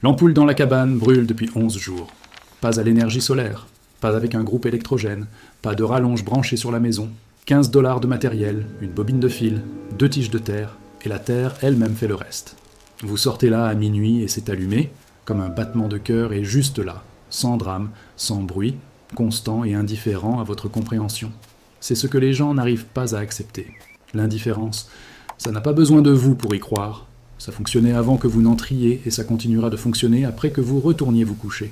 L'ampoule dans la cabane brûle depuis 11 jours. Pas à l'énergie solaire, pas avec un groupe électrogène, pas de rallonge branchée sur la maison. 15 $ de matériel, une bobine de fil, 2 tiges de terre, et la terre elle-même fait le reste. Vous sortez là à minuit et c'est allumé, comme un battement de cœur et juste là, sans drame, sans bruit, constant et indifférent à votre compréhension. C'est ce que les gens n'arrivent pas à accepter. L'indifférence, ça n'a pas besoin de vous pour y croire. Ça fonctionnait avant que vous n'entriez et ça continuera de fonctionner après que vous retourniez vous coucher.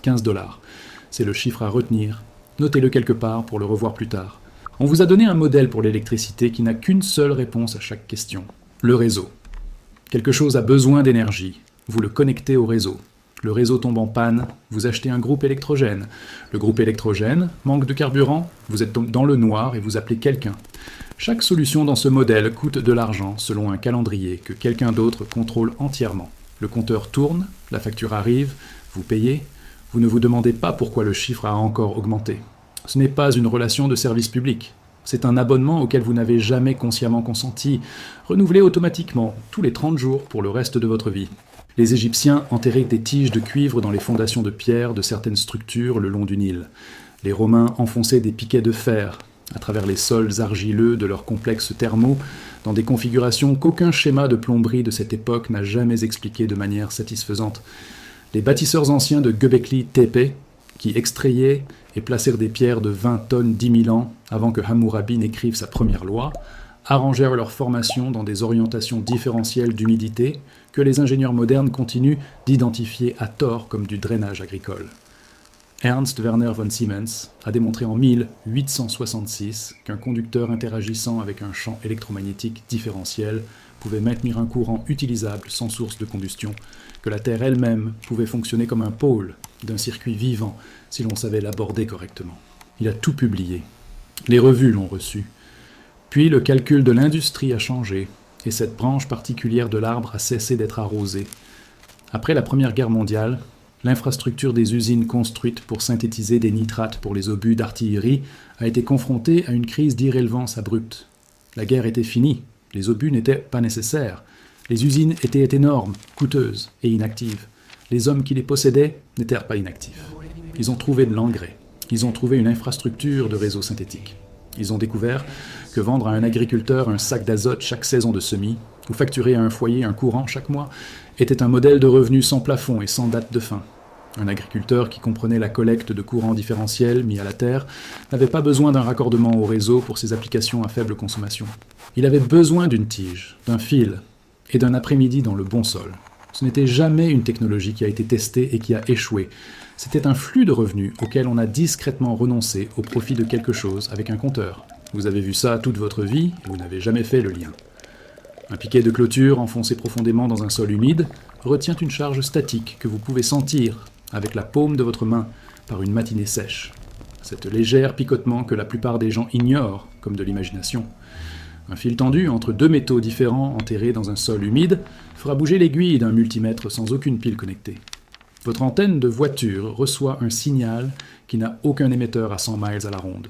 15 $. C'est le chiffre à retenir. Notez-le quelque part pour le revoir plus tard. On vous a donné un modèle pour l'électricité qui n'a qu'une seule réponse à chaque question. Le réseau. Quelque chose a besoin d'énergie. Vous le connectez au réseau. Le réseau tombe en panne, vous achetez un groupe électrogène. Le groupe électrogène manque de carburant, vous êtes donc dans le noir et vous appelez quelqu'un. Chaque solution dans ce modèle coûte de l'argent selon un calendrier que quelqu'un d'autre contrôle entièrement. Le compteur tourne, la facture arrive, vous payez. Vous ne vous demandez pas pourquoi le chiffre a encore augmenté. Ce n'est pas une relation de service public. C'est un abonnement auquel vous n'avez jamais consciemment consenti, renouvelé automatiquement, tous les 30 jours pour le reste de votre vie. Les Égyptiens enterraient des tiges de cuivre dans les fondations de pierre de certaines structures le long du Nil. Les Romains enfonçaient des piquets de fer à travers les sols argileux de leurs complexes thermaux dans des configurations qu'aucun schéma de plomberie de cette époque n'a jamais expliquées de manière satisfaisante. Les bâtisseurs anciens de Göbekli Tepe, qui extrayaient et placèrent des pierres de 20 tonnes 10 000 ans avant que Hammurabi n'écrive sa première loi, arrangèrent leur formation dans des orientations différentielles d'humidité que les ingénieurs modernes continuent d'identifier à tort comme du drainage agricole. Ernst Werner von Siemens a démontré en 1866 qu'un conducteur interagissant avec un champ électromagnétique différentiel pouvait maintenir un courant utilisable sans source de combustion, que la Terre elle-même pouvait fonctionner comme un pôle d'un circuit vivant si l'on savait l'aborder correctement. Il a tout publié. Les revues l'ont reçu. Puis le calcul de l'industrie a changé, et cette branche particulière de l'arbre a cessé d'être arrosée. Après la Première Guerre mondiale, l'infrastructure des usines construites pour synthétiser des nitrates pour les obus d'artillerie a été confrontée à une crise d'irrélevance abrupte. La guerre était finie, les obus n'étaient pas nécessaires, les usines étaient énormes, coûteuses et inactives. Les hommes qui les possédaient n'étaient pas inactifs. Ils ont trouvé de l'engrais, ils ont trouvé une infrastructure de réseau synthétique. Ils ont découvert que vendre à un agriculteur un sac d'azote chaque saison de semis, ou facturer à un foyer un courant chaque mois, était un modèle de revenu sans plafond et sans date de fin. Un agriculteur qui comprenait la collecte de courants différentiels mis à la terre n'avait pas besoin d'un raccordement au réseau pour ses applications à faible consommation. Il avait besoin d'une tige, d'un fil et d'un après-midi dans le bon sol. Ce n'était jamais une technologie qui a été testée et qui a échoué. C'était un flux de revenus auquel on a discrètement renoncé au profit de quelque chose avec un compteur. Vous avez vu ça toute votre vie et vous n'avez jamais fait le lien. Un piquet de clôture enfoncé profondément dans un sol humide retient une charge statique que vous pouvez sentir avec la paume de votre main par une matinée sèche. Cette légère picotement que la plupart des gens ignorent comme de l'imagination. Un fil tendu entre deux métaux différents enterrés dans un sol humide fera bouger l'aiguille d'un multimètre sans aucune pile connectée. Votre antenne de voiture reçoit un signal qui n'a aucun émetteur à 100 miles à la ronde.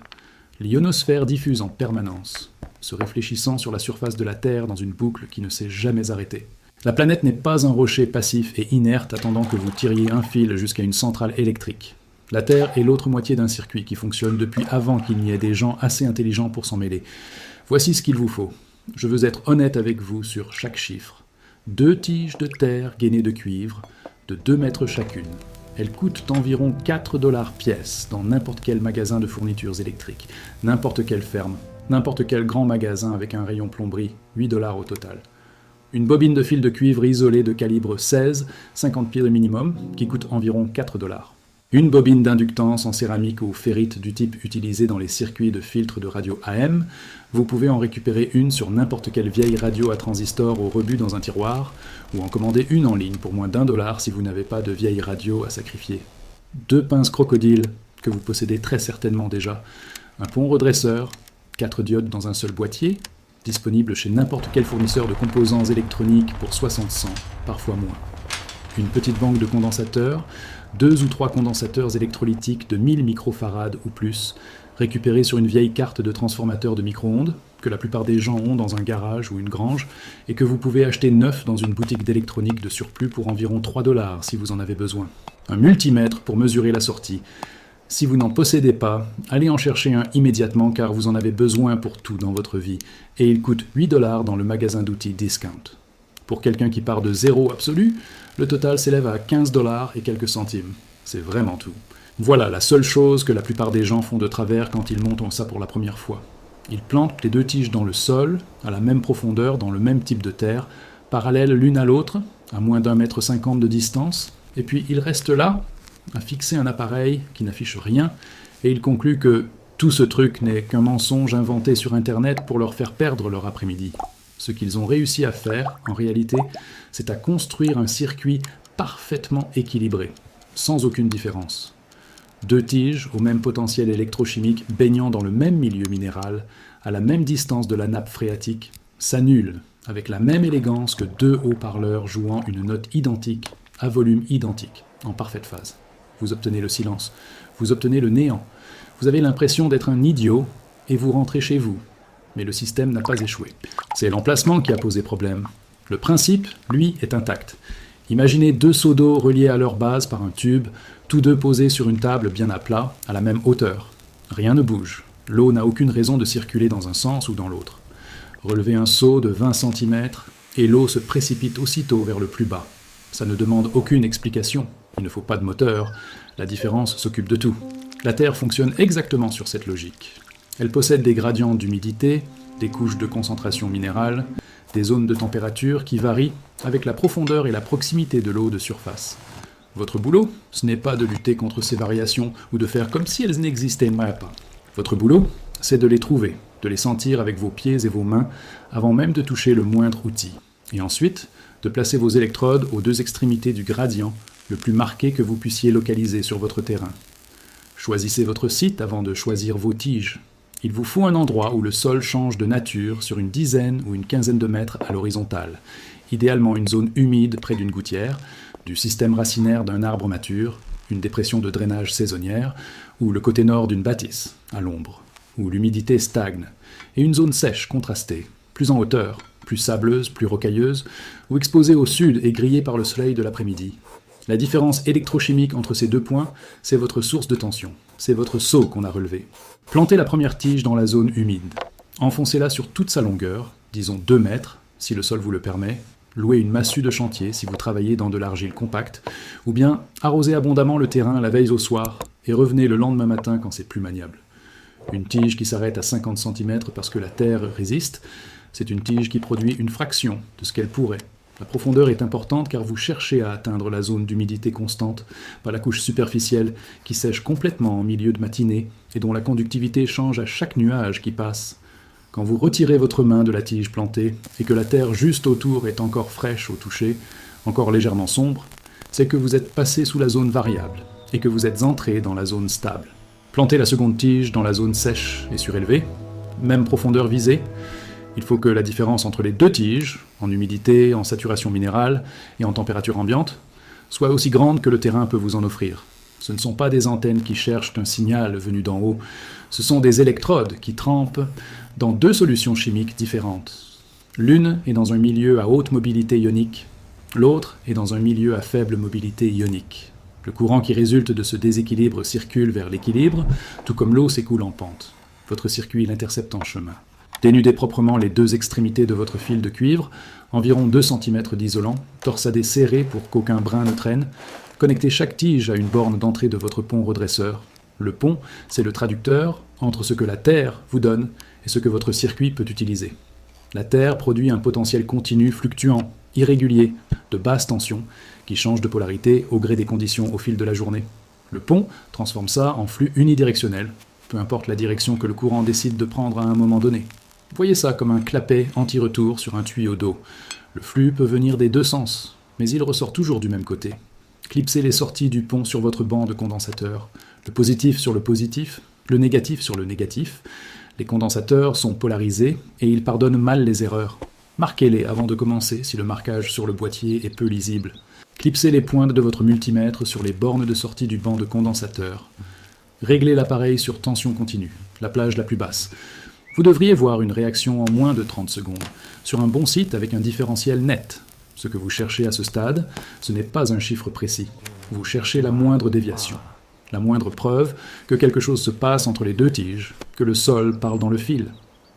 L'ionosphère diffuse en permanence, se réfléchissant sur la surface de la Terre dans une boucle qui ne s'est jamais arrêtée. La planète n'est pas un rocher passif et inerte attendant que vous tiriez un fil jusqu'à une centrale électrique. La Terre est l'autre moitié d'un circuit qui fonctionne depuis avant qu'il n'y ait des gens assez intelligents pour s'en mêler. Voici ce qu'il vous faut. Je veux être honnête avec vous sur chaque chiffre. 2 tiges de terre gainées de cuivre, de 2 mètres chacune. Elles coûtent environ 4 $ pièce dans n'importe quel magasin de fournitures électriques, n'importe quelle ferme, n'importe quel grand magasin avec un rayon plomberie, 8 $ au total. Une bobine de fil de cuivre isolée de calibre 16, 50 pieds de minimum, qui coûte environ 4 $. Une bobine d'inductance en céramique ou ferrite du type utilisé dans les circuits de filtres de radio AM, vous pouvez en récupérer une sur n'importe quelle vieille radio à transistor au rebut dans un tiroir, ou en commander une en ligne pour moins d'1 $ si vous n'avez pas de vieille radio à sacrifier. 2 pinces crocodile, que vous possédez très certainement déjà, un pont redresseur, 4 diodes dans un seul boîtier, disponible chez n'importe quel fournisseur de composants électroniques pour 60 cents, parfois moins. Une petite banque de condensateurs, 2 ou 3 condensateurs électrolytiques de 1000 microfarad ou plus, récupérés sur une vieille carte de transformateur de micro-ondes, que la plupart des gens ont dans un garage ou une grange, et que vous pouvez acheter neuf dans une boutique d'électronique de surplus pour environ 3 $ si vous en avez besoin. Un multimètre pour mesurer la sortie. Si vous n'en possédez pas, allez en chercher un immédiatement car vous en avez besoin pour tout dans votre vie, et il coûte 8 $ dans le magasin d'outils Discount. Pour quelqu'un qui part de zéro absolu, le total s'élève à 15 $ et quelques centimes. C'est vraiment tout. Voilà la seule chose que la plupart des gens font de travers quand ils montent ça pour la première fois. Ils plantent les deux tiges dans le sol, à la même profondeur, dans le même type de terre, parallèles l'une à l'autre, à moins d'1,50 m de distance, et puis ils restent là, à fixer un appareil qui n'affiche rien, et ils concluent que tout ce truc n'est qu'un mensonge inventé sur Internet pour leur faire perdre leur après-midi. Ce qu'ils ont réussi à faire, en réalité, c'est à construire un circuit parfaitement équilibré, sans aucune différence. Deux tiges au même potentiel électrochimique baignant dans le même milieu minéral, à la même distance de la nappe phréatique, s'annulent avec la même élégance que deux haut-parleurs jouant une note identique, à volume identique, en parfaite phase. Vous obtenez le silence, vous obtenez le néant. Vous avez l'impression d'être un idiot et vous rentrez chez vous. Mais le système n'a pas échoué. C'est l'emplacement qui a posé problème. Le principe, lui, est intact. Imaginez deux seaux d'eau reliés à leur base par un tube, tous deux posés sur une table bien à plat, à la même hauteur. Rien ne bouge. L'eau n'a aucune raison de circuler dans un sens ou dans l'autre. Relevez un seau de 20 cm et l'eau se précipite aussitôt vers le plus bas. Ça ne demande aucune explication. Il ne faut pas de moteur. La différence s'occupe de tout. La Terre fonctionne exactement sur cette logique. Elle possède des gradients d'humidité, des couches de concentration minérale, des zones de température qui varient avec la profondeur et la proximité de l'eau de surface. Votre boulot, ce n'est pas de lutter contre ces variations ou de faire comme si elles n'existaient pas. Votre boulot, c'est de les trouver, de les sentir avec vos pieds et vos mains avant même de toucher le moindre outil. Et ensuite, de placer vos électrodes aux deux extrémités du gradient, le plus marqué que vous puissiez localiser sur votre terrain. Choisissez votre site avant de choisir vos tiges. Il vous faut un endroit où le sol change de nature sur une dizaine ou une quinzaine de mètres à l'horizontale, idéalement une zone humide près d'une gouttière, du système racinaire d'un arbre mature, une dépression de drainage saisonnière, ou le côté nord d'une bâtisse, à l'ombre, où l'humidité stagne, et une zone sèche contrastée, plus en hauteur, plus sableuse, plus rocailleuse, ou exposée au sud et grillée par le soleil de l'après-midi. La différence électrochimique entre ces deux points, c'est votre source de tension, c'est votre seau qu'on a relevé. Plantez la première tige dans la zone humide. Enfoncez-la sur toute sa longueur, disons 2 mètres, si le sol vous le permet. Louez une massue de chantier si vous travaillez dans de l'argile compacte, ou bien arrosez abondamment le terrain la veille au soir et revenez le lendemain matin quand c'est plus maniable. Une tige qui s'arrête à 50 cm parce que la terre résiste, c'est une tige qui produit une fraction de ce qu'elle pourrait. La profondeur est importante car vous cherchez à atteindre la zone d'humidité constante, pas la couche superficielle qui sèche complètement en milieu de matinée et dont la conductivité change à chaque nuage qui passe. Quand vous retirez votre main de la tige plantée et que la terre juste autour est encore fraîche au toucher, encore légèrement sombre, c'est que vous êtes passé sous la zone variable et que vous êtes entré dans la zone stable. Plantez la seconde tige dans la zone sèche et surélevée, même profondeur visée. Il faut que la différence entre les deux tiges, en humidité, en saturation minérale et en température ambiante, soit aussi grande que le terrain peut vous en offrir. Ce ne sont pas des antennes qui cherchent un signal venu d'en haut, ce sont des électrodes qui trempent dans deux solutions chimiques différentes. L'une est dans un milieu à haute mobilité ionique, l'autre est dans un milieu à faible mobilité ionique. Le courant qui résulte de ce déséquilibre circule vers l'équilibre, tout comme l'eau s'écoule en pente. Votre circuit l'intercepte en chemin. Dénudez proprement les deux extrémités de votre fil de cuivre, environ 2 cm d'isolant, torsadé serré pour qu'aucun brin ne traîne. Connectez chaque tige à une borne d'entrée de votre pont redresseur. Le pont, c'est le traducteur entre ce que la Terre vous donne et ce que votre circuit peut utiliser. La Terre produit un potentiel continu, fluctuant, irrégulier, de basse tension, qui change de polarité au gré des conditions au fil de la journée. Le pont transforme ça en flux unidirectionnel, peu importe la direction que le courant décide de prendre à un moment donné. Voyez ça comme un clapet anti-retour sur un tuyau d'eau. Le flux peut venir des deux sens, mais il ressort toujours du même côté. Clipsez les sorties du pont sur votre banc de condensateur, le positif sur le positif, le négatif sur le négatif. Les condensateurs sont polarisés et ils pardonnent mal les erreurs. Marquez-les avant de commencer si le marquage sur le boîtier est peu lisible. Clipsez les pointes de votre multimètre sur les bornes de sortie du banc de condensateur. Réglez l'appareil sur tension continue, la plage la plus basse. Vous devriez voir une réaction en moins de 30 secondes, sur un bon site avec un différentiel net. Ce que vous cherchez à ce stade, ce n'est pas un chiffre précis. Vous cherchez la moindre déviation, la moindre preuve que quelque chose se passe entre les deux tiges, que le sol parle dans le fil.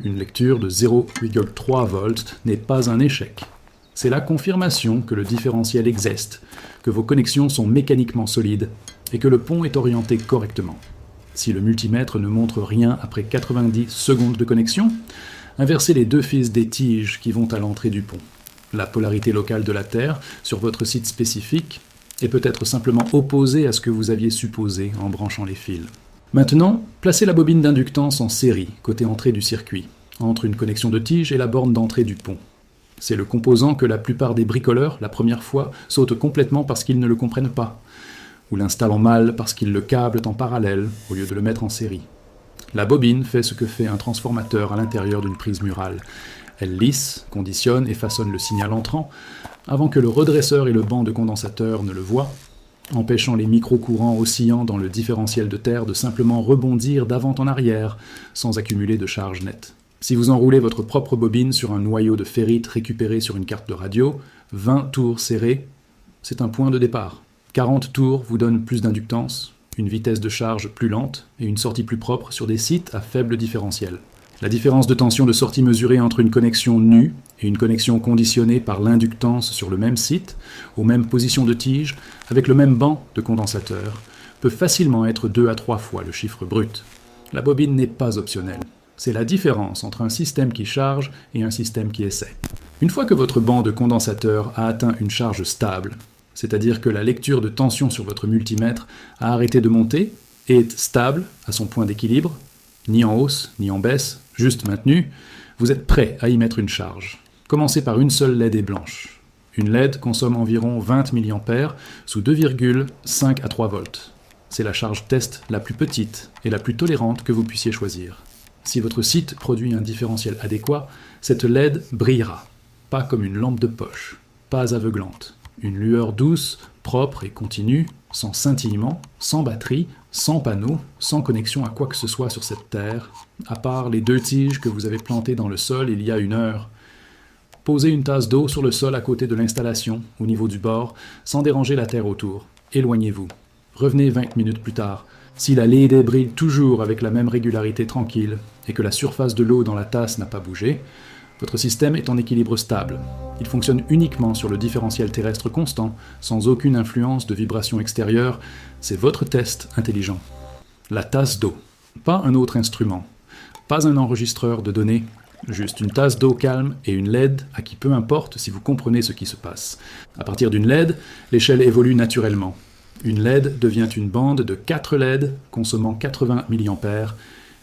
Une lecture de 0,3 volts n'est pas un échec. C'est la confirmation que le différentiel existe, que vos connexions sont mécaniquement solides et que le pont est orienté correctement. Si le multimètre ne montre rien après 90 secondes de connexion, inversez les deux fils des tiges qui vont à l'entrée du pont. La polarité locale de la Terre sur votre site spécifique est peut-être simplement opposée à ce que vous aviez supposé en branchant les fils. Maintenant, placez la bobine d'inductance en série, côté entrée du circuit, entre une connexion de tige et la borne d'entrée du pont. C'est le composant que la plupart des bricoleurs, la première fois, sautent complètement parce qu'ils ne le comprennent pas, ou l'installent mal parce qu'ils le câblent en parallèle au lieu de le mettre en série. La bobine fait ce que fait un transformateur à l'intérieur d'une prise murale. Elle lisse, conditionne et façonne le signal entrant avant que le redresseur et le banc de condensateur ne le voient, empêchant les micro-courants oscillant dans le différentiel de terre de simplement rebondir d'avant en arrière sans accumuler de charge nette. Si vous enroulez votre propre bobine sur un noyau de ferrite récupéré sur une carte de radio, 20 tours serrés, c'est un point de départ. 40 tours vous donnent plus d'inductance, une vitesse de charge plus lente et une sortie plus propre sur des sites à faible différentiel. La différence de tension de sortie mesurée entre une connexion nue et une connexion conditionnée par l'inductance sur le même site, aux mêmes positions de tige, avec le même banc de condensateur, peut facilement être 2 à 3 fois le chiffre brut. La bobine n'est pas optionnelle. C'est la différence entre un système qui charge et un système qui essaie. Une fois que votre banc de condensateur a atteint une charge stable, c'est-à-dire que la lecture de tension sur votre multimètre a arrêté de monter et est stable à son point d'équilibre, ni en hausse, ni en baisse, juste maintenu, vous êtes prêt à y mettre une charge. Commencez par une seule LED blanche. Une LED consomme environ 20 mA sous 2,5 à 3 volts. C'est la charge test la plus petite et la plus tolérante que vous puissiez choisir. Si votre site produit un différentiel adéquat, cette LED brillera, pas comme une lampe de poche, pas aveuglante. Une lueur douce, propre et continue, sans scintillement, sans batterie, sans panneau, sans connexion à quoi que ce soit sur cette terre, à part les 2 tiges que vous avez plantées dans le sol il y a 1 heure. Posez une tasse d'eau sur le sol à côté de l'installation, au niveau du bord, sans déranger la terre autour. Éloignez-vous. Revenez 20 minutes plus tard. Si la LED brille toujours avec la même régularité tranquille et que la surface de l'eau dans la tasse n'a pas bougé, votre système est en équilibre stable. Il fonctionne uniquement sur le différentiel terrestre constant, sans aucune influence de vibration extérieure. C'est votre test intelligent. La tasse d'eau. Pas un autre instrument. Pas un enregistreur de données. Juste une tasse d'eau calme et une LED à qui peu importe si vous comprenez ce qui se passe. À partir d'une LED, l'échelle évolue naturellement. Une LED devient une bande de 4 LED consommant 80 mA,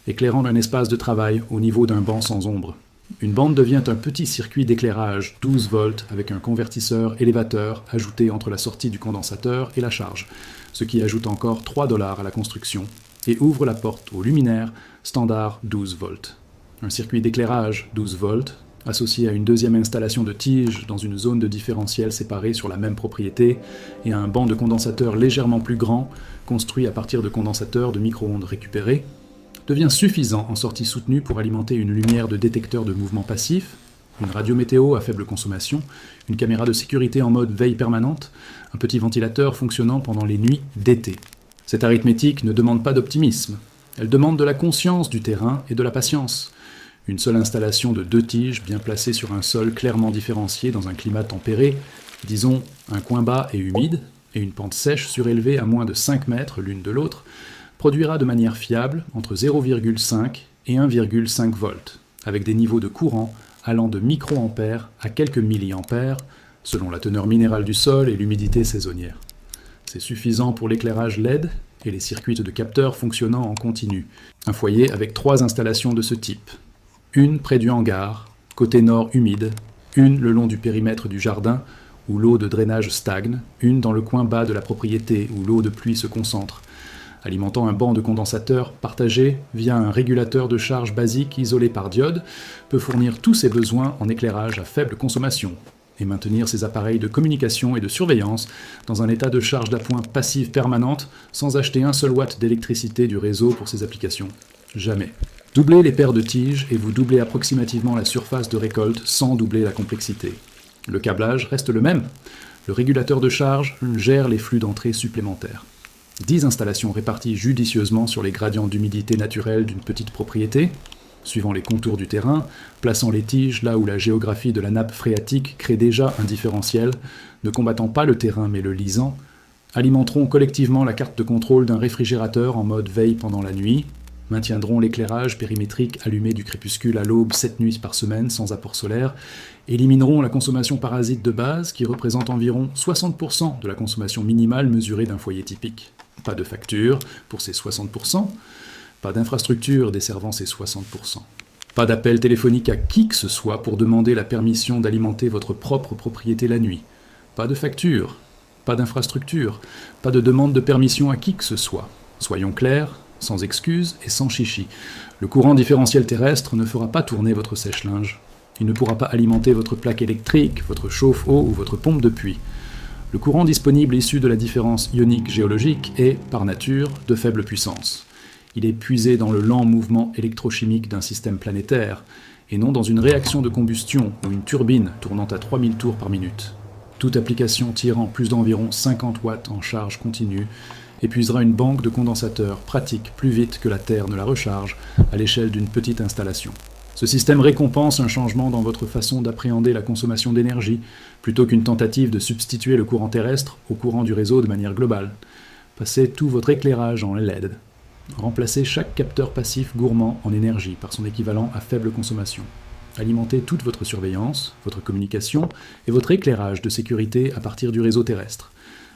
éclairant un espace de travail au niveau d'un banc sans ombre. Une bande devient un petit circuit d'éclairage 12 volts avec un convertisseur élévateur ajouté entre la sortie du condensateur et la charge, ce qui ajoute encore 3 $ à la construction et ouvre la porte au luminaire standard 12 volts. Un circuit d'éclairage 12 volts associé à une deuxième installation de tige dans une zone de différentiel séparée sur la même propriété et à un banc de condensateur légèrement plus grand construit à partir de condensateurs de micro-ondes récupérés, devient suffisant en sortie soutenue pour alimenter une lumière de détecteur de mouvement passif, une radio météo à faible consommation, une caméra de sécurité en mode veille permanente, un petit ventilateur fonctionnant pendant les nuits d'été. Cette arithmétique ne demande pas d'optimisme, elle demande de la conscience du terrain et de la patience. Une seule installation de 2 tiges bien placées sur un sol clairement différencié dans un climat tempéré, disons un coin bas et humide, et une pente sèche surélevée à moins de 5 mètres l'une de l'autre, produira de manière fiable entre 0,5 et 1,5 volts, avec des niveaux de courant allant de microampères à quelques milliampères, selon la teneur minérale du sol et l'humidité saisonnière. C'est suffisant pour l'éclairage LED et les circuits de capteurs fonctionnant en continu. Un foyer avec 3 installations de ce type. Une près du hangar, côté nord humide, une le long du périmètre du jardin, où l'eau de drainage stagne, une dans le coin bas de la propriété, où l'eau de pluie se concentre, alimentant un banc de condensateur partagé via un régulateur de charge basique isolé par diode, peut fournir tous ses besoins en éclairage à faible consommation et maintenir ses appareils de communication et de surveillance dans un état de charge d'appoint passive permanente sans acheter un seul watt d'électricité du réseau pour ses applications. Jamais. Doublez les paires de tiges et vous doublez approximativement la surface de récolte sans doubler la complexité. Le câblage reste le même. Le régulateur de charge gère les flux d'entrée supplémentaires. 10 installations réparties judicieusement sur les gradients d'humidité naturels d'une petite propriété, suivant les contours du terrain, plaçant les tiges là où la géographie de la nappe phréatique crée déjà un différentiel, ne combattant pas le terrain mais le lisant, alimenteront collectivement la carte de contrôle d'un réfrigérateur en mode veille pendant la nuit, maintiendront l'éclairage périmétrique allumé du crépuscule à l'aube 7 nuits par semaine sans apport solaire, élimineront la consommation parasite de base qui représente environ 60% de la consommation minimale mesurée d'un foyer typique. Pas de facture pour ces 60%, pas d'infrastructure desservant ces 60%. Pas d'appel téléphonique à qui que ce soit pour demander la permission d'alimenter votre propre propriété la nuit. Pas de facture, pas d'infrastructure, pas de demande de permission à qui que ce soit. Soyons clairs, sans excuses et sans chichi. Le courant différentiel terrestre ne fera pas tourner votre sèche-linge. Il ne pourra pas alimenter votre plaque électrique, votre chauffe-eau ou votre pompe de pluie. Le courant disponible issu de la différence ionique géologique est, par nature, de faible puissance. Il est puisé dans le lent mouvement électrochimique d'un système planétaire, et non dans une réaction de combustion ou une turbine tournant à 3000 tours par minute. Toute application tirant plus d'environ 50 watts en charge continue épuisera une banque de condensateurs pratique plus vite que la Terre ne la recharge à l'échelle d'une petite installation. Ce système récompense un changement dans votre façon d'appréhender la consommation d'énergie, plutôt qu'une tentative de substituer le courant terrestre au courant du réseau de manière globale. Passez tout votre éclairage en LED. Remplacez chaque capteur passif gourmand en énergie par son équivalent à faible consommation. Alimentez toute votre surveillance, votre communication et votre éclairage de sécurité à partir du réseau terrestre.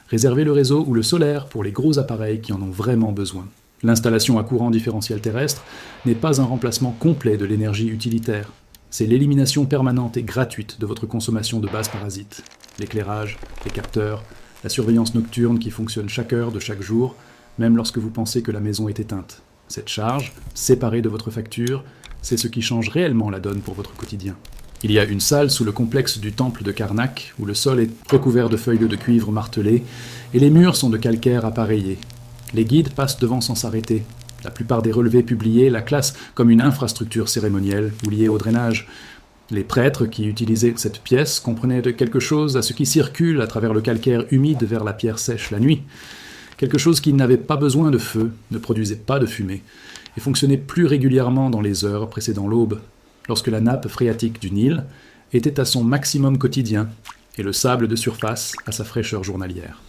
Réservez le réseau ou le solaire pour les gros appareils qui en ont vraiment besoin. L'installation à courant différentiel terrestre n'est pas un remplacement complet de l'énergie utilitaire. C'est l'élimination permanente et gratuite de votre consommation de base parasite. L'éclairage, les capteurs, la surveillance nocturne qui fonctionne chaque heure de chaque jour, même lorsque vous pensez que la maison est éteinte. Cette charge, séparée de votre facture, c'est ce qui change réellement la donne pour votre quotidien. Il y a une salle sous le complexe du temple de Karnak, où le sol est recouvert de feuilles de cuivre martelées, et les murs sont de calcaire appareillé. Les guides passent devant sans s'arrêter. La plupart des relevés publiés la classent comme une infrastructure cérémonielle ou liée au drainage. Les prêtres qui utilisaient cette pièce comprenaient de quelque chose à ce qui circule à travers le calcaire humide vers la pierre sèche la nuit. Quelque chose qui n'avait pas besoin de feu, ne produisait pas de fumée, et fonctionnait plus régulièrement dans les heures précédant l'aube, lorsque la nappe phréatique du Nil était à son maximum quotidien et le sable de surface à sa fraîcheur journalière.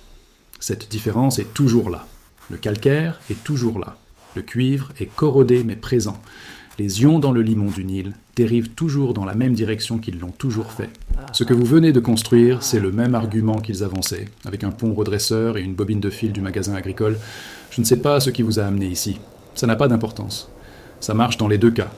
Cette différence est toujours là. Le calcaire est toujours là. Le cuivre est corrodé mais présent. Les ions dans le limon du Nil dérivent toujours dans la même direction qu'ils l'ont toujours fait. Ce que vous venez de construire, c'est le même argument qu'ils avançaient, avec un pont redresseur et une bobine de fil du magasin agricole. Je ne sais pas ce qui vous a amené ici. Ça n'a pas d'importance. Ça marche dans les deux cas.